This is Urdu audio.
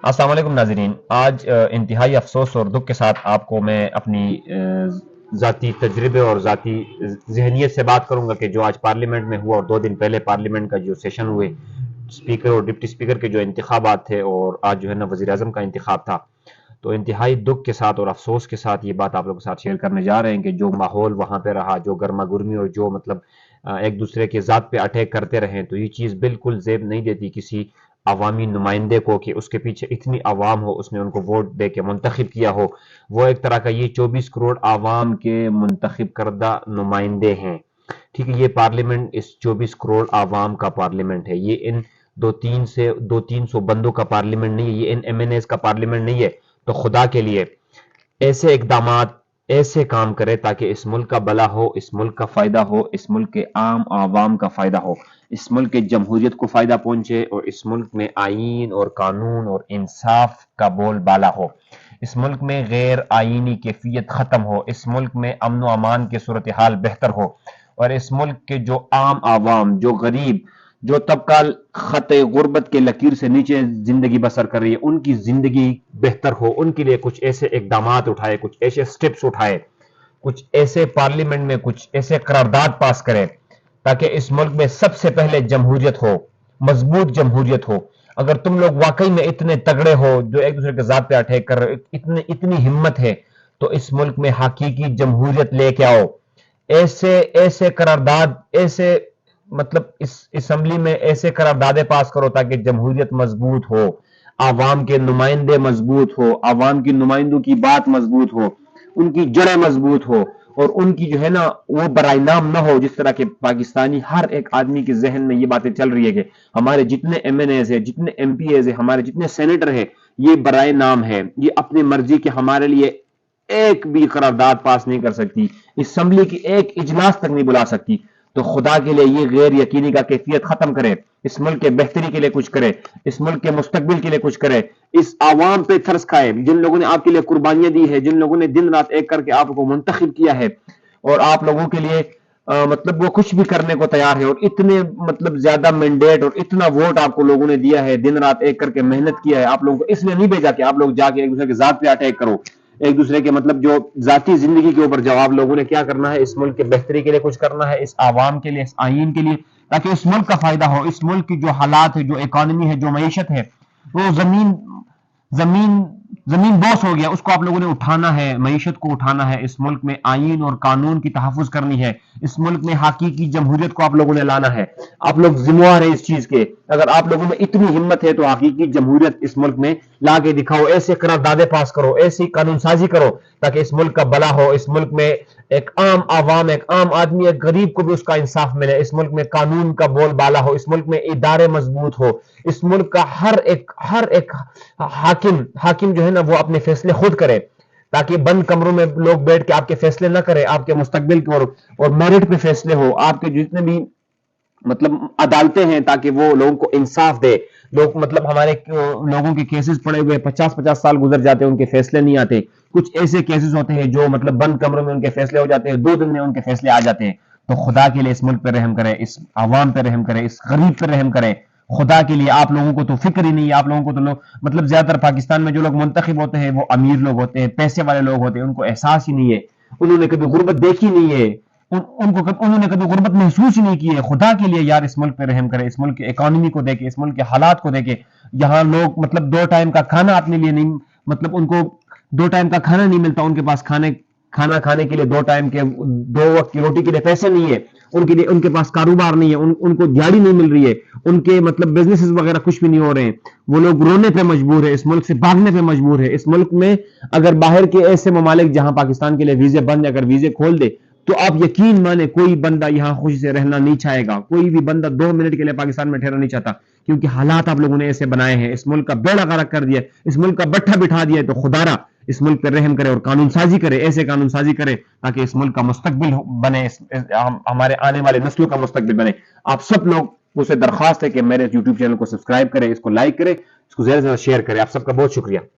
السلام علیکم ناظرین، آج انتہائی افسوس اور دکھ کے ساتھ آپ کو میں اپنی ذاتی تجربے اور ذاتی ذہنیت سے بات کروں گا کہ جو آج پارلیمنٹ میں ہوا اور 2 دن پہلے پارلیمنٹ کا جو سیشن ہوئے، اسپیکر اور ڈپٹی اسپیکر کے جو انتخابات تھے اور آج جو ہے نا وزیر اعظم کا انتخاب تھا، تو انتہائی دکھ کے ساتھ اور افسوس کے ساتھ یہ بات آپ لوگوں کے ساتھ شیئر کرنے جا رہے ہیں کہ جو ماحول وہاں پہ رہا، جو گرما گرمی اور جو مطلب ایک دوسرے کے ذات پہ اٹیک کرتے رہیں، تو یہ چیز بالکل زیب نہیں دیتی کسی عوامی نمائندے کو کہ اس کے پیچھے اتنی عوام ہو، اس نے ان کو ووٹ دے کے منتخب کیا ہو۔ وہ ایک طرح کا یہ 24 کروڑ عوام کے منتخب کردہ نمائندے ہیں، ٹھیک ہے۔ یہ پارلیمنٹ اس 24 کروڑ عوام کا پارلیمنٹ ہے، یہ ان دو تین سو بندوں کا پارلیمنٹ نہیں ہے، یہ ان ایم این ایز کا پارلیمنٹ نہیں ہے۔ تو خدا کے لیے ایسے اقدامات، ایسے کام کرے تاکہ اس ملک کا بھلا ہو، اس ملک کا فائدہ ہو، اس ملک کے عام عوام کا فائدہ ہو، اس ملک کے جمہوریت کو فائدہ پہنچے اور اس ملک میں آئین اور قانون اور انصاف کا بول بالا ہو، اس ملک میں غیر آئینی کیفیت ختم ہو، اس ملک میں امن و امان کی صورتحال بہتر ہو، اور اس ملک کے جو عام عوام، جو غریب، جو طبقہ خط غربت کے لکیر سے نیچے زندگی بسر کر رہی ہے، ان کی زندگی بہتر ہو، ان کے لیے کچھ ایسے اقدامات اٹھائے، کچھ ایسے سٹیپس اٹھائے، کچھ ایسے پارلیمنٹ میں کچھ ایسے قرارداد پاس کرے تاکہ اس ملک میں سب سے پہلے جمہوریت ہو، مضبوط جمہوریت ہو۔ اگر تم لوگ واقعی میں اتنے تگڑے ہو جو ایک دوسرے کے ذات پہ اٹیک کر رہے ہو، اتنی ہمت ہے، تو اس ملک میں حقیقی جمہوریت لے کے آؤ۔ ایسے ایسے قرارداد، ایسے مطلب اس اسمبلی میں ایسے قراردادیں پاس کرو تاکہ جمہوریت مضبوط ہو، عوام کے نمائندے مضبوط ہو، عوام کی نمائندوں کی بات مضبوط ہو، ان کی جڑیں مضبوط ہو، اور ان کی جو ہے نا وہ برائے نام نہ ہو، جس طرح کے پاکستانی ہر ایک آدمی کے ذہن میں یہ باتیں چل رہی ہے کہ ہمارے جتنے ایم این ایز ہیں، جتنے ایم پی ایز ہیں، ہمارے جتنے سینیٹر ہیں، یہ برائے نام ہے، یہ اپنی مرضی کے ہمارے لیے ایک بھی قرارداد پاس نہیں کر سکتی، اسمبلی کی ایک اجلاس تک نہیں بلا سکتی۔ تو خدا کے لیے یہ غیر یقینی کا کیفیت ختم کرے، اس ملک کے بہتری کے لیے کچھ کرے، اس ملک کے مستقبل کے لیے کچھ کرے، اس عوام پہ ترس کھائے جن لوگوں نے آپ کے لیے قربانیاں دی ہے، جن لوگوں نے دن رات ایک کر کے آپ کو منتخب کیا ہے اور آپ لوگوں کے لیے مطلب وہ کچھ بھی کرنے کو تیار ہے، اور اتنے مطلب زیادہ مینڈیٹ اور اتنا ووٹ آپ کو لوگوں نے دیا ہے، دن رات ایک کر کے محنت کیا ہے، آپ لوگوں کو اس لیے نہیں بھیجا کہ آپ لوگ جا کے ایک دوسرے کے ذات پہ اٹیک کرو، ایک دوسرے کے مطلب جو ذاتی زندگی کے اوپر جواب لوگوں نے کیا کرنا ہے، اس ملک کے بہتری کے لیے کچھ کرنا ہے، اس عوام کے لیے، اس آئین کے لیے، تاکہ اس ملک کا فائدہ ہو، اس ملک کی جو حالات ہے، جو اکانومی ہے، جو معیشت ہے، وہ زمین زمین بوس ہو گیا، اس کو آپ لوگوں نے اٹھانا ہے، معیشت کو اٹھانا ہے، اس ملک میں آئین اور قانون کی تحفظ کرنی ہے، اس ملک میں حقیقی جمہوریت کو آپ لوگوں نے لانا ہے۔ آپ لوگ ذمہ دار ہیں اس چیز کے، اگر آپ لوگوں میں اتنی ہمت ہے تو حقیقی جمہوریت اس ملک میں لا کے دکھاؤ، ایسے قراردادیں پاس کرو، ایسی قانون سازی کرو تاکہ اس ملک کا بھلا ہو، اس ملک میں ایک عام عوام، ایک عام آدمی، ایک غریب کو بھی اس کا انصاف ملے، اس ملک میں قانون کا بول بالا ہو، اس ملک میں ادارے مضبوط ہو، اس ملک کا ہر ایک حاکم جو ہے نا وہ اپنے فیصلے خود کرے، تاکہ بند کمروں میں لوگ بیٹھ کے آپ کے فیصلے نہ کرے، آپ کے مستقبل کے اور میرٹ پہ فیصلے ہو، آپ کے جتنے بھی مطلب عدالتیں ہیں تاکہ وہ لوگوں کو انصاف دے۔ لوگ مطلب ہمارے لوگوں کے کیسز پڑے ہوئے 50 سال گزر جاتے ہیں، ان کے فیصلے نہیں آتے، کچھ ایسے کیسز ہوتے ہیں جو مطلب بند کمروں میں ان کے فیصلے ہو جاتے ہیں، 2 دن میں ان کے فیصلے آ جاتے ہیں۔ تو خدا کے لیے اس ملک پہ رحم کرے، اس عوام پہ رحم کرے، اس غریب پہ رحم کرے، خدا کے لیے۔ آپ لوگوں کو تو فکر ہی نہیں ہے، آپ لوگوں کو تو مطلب زیادہ تر پاکستان میں جو لوگ منتخب ہوتے ہیں وہ امیر لوگ ہوتے ہیں، پیسے والے لوگ ہوتے ہیں، ان کو احساس ہی نہیں ہے، انہوں نے کبھی غربت دیکھی نہیں ہے، انہوں نے کبھی غربت محسوس ہی نہیں کی ہے۔ خدا کے لیے یار اس ملک پہ رحم کرے، اس ملک کی اکانومی کو دیکھے، اس ملک کے حالات کو دیکھے، یہاں لوگ مطلب 2 ٹائم کا کھانا اپنے لیے نہیں، مطلب ان کو 2 ٹائم کا کھانا نہیں ملتا، ان کے پاس کھانا کھانے کے لیے 2 ٹائم کے 2 وقت کی روٹی کے لیے پیسے نہیں ہے، ان کے لیے ان کے پاس کاروبار نہیں ہے، ان کو دیہڑی نہیں مل رہی ہے، ان کے مطلب بزنسز وغیرہ کچھ بھی نہیں ہو رہے ہیں، وہ لوگ رونے پہ مجبور ہے، اس ملک سے بھاگنے پہ مجبور ہے۔ اس ملک میں اگر باہر کے ایسے ممالک جہاں پاکستان کے لیے ویزے بند، اگر ویزے کھول دے تو آپ یقین مانے کوئی بندہ یہاں خوشی سے رہنا نہیں چاہے گا، کوئی بھی بندہ 2 منٹ کے لیے پاکستان میں ٹھہرنا نہیں چاہتا، کیونکہ حالات آپ لوگوں نے ایسے بنائے ہیں، اس ملک کا بیڑا غرق کر دیا، اس ملک کا بٹھا بٹھا دیا ہے۔ تو خدا را اس ملک پہ رحم کرے اور قانون سازی کرے، ایسے قانون سازی کرے تاکہ اس ملک کا مستقبل بنے، ہمارے آنے والے نسلوں کا مستقبل بنے۔ آپ سب لوگ سے درخواست ہے کہ میرے یوٹیوب چینل کو سبسکرائب کریں، اس کو لائک کریں، اس کو زیادہ سے زیادہ شیئر کریں۔ آپ سب کا بہت شکریہ۔